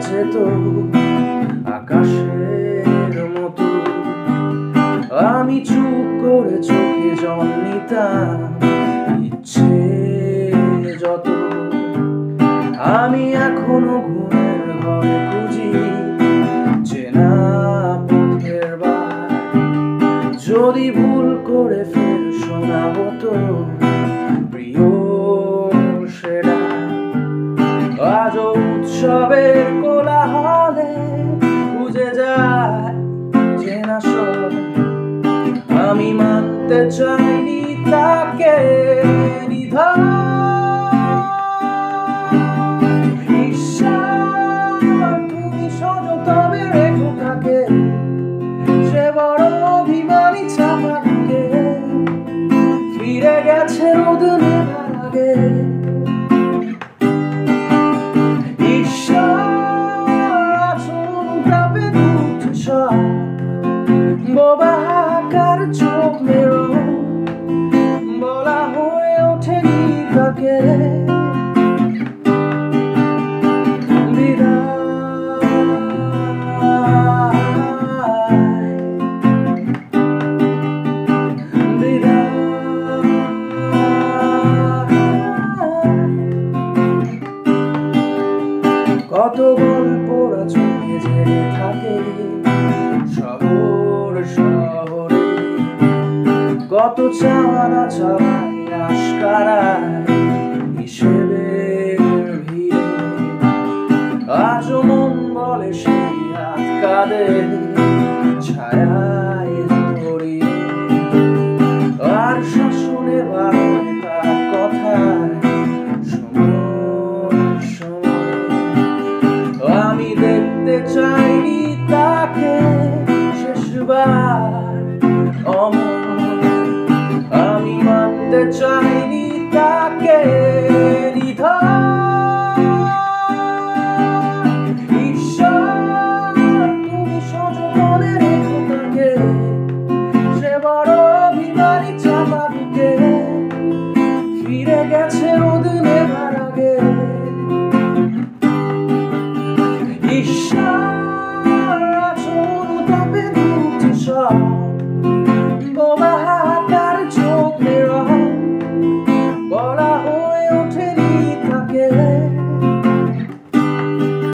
আছে তো আকাশের মতো। আমি চুপ করে চোখে জল নিতাম, ইচ্ছে যত। আমি এখনো ঘুমের ঘরে খুঁজি চেনা পথের বার। যদি ভুল করে ফের শোনাবো তো প্রিয় সেরা। আজও উৎসবের কোলাহলে খুঁজে যায় চেনা সব। আমি মানতে চাইনি তাকে নিধান। ঈশ্বর তুমি সযতনে রেখো তাকে, সে বড় অভিমানী চাপাকে ফিরে গেছে রোদ নেবার আগে। বোবাকার চোখ মেরো বলা হয়ে ওঠেনি তাকে কত গল্পরা চোখে জেগে থাকে শহর শহরে, কত চাওয়ানা চাওয়াই আশকারায় হিসেবের ভিড়ে। আজও মন বলে সেই হাত কাঁদে ছায়ায় জড়িয়ে, আর শাসনে বাড়ে তার কথায় সময় সময়। আমি দেখতে চাইনি তাকে শেষবার অমর। আমি মানতে চাই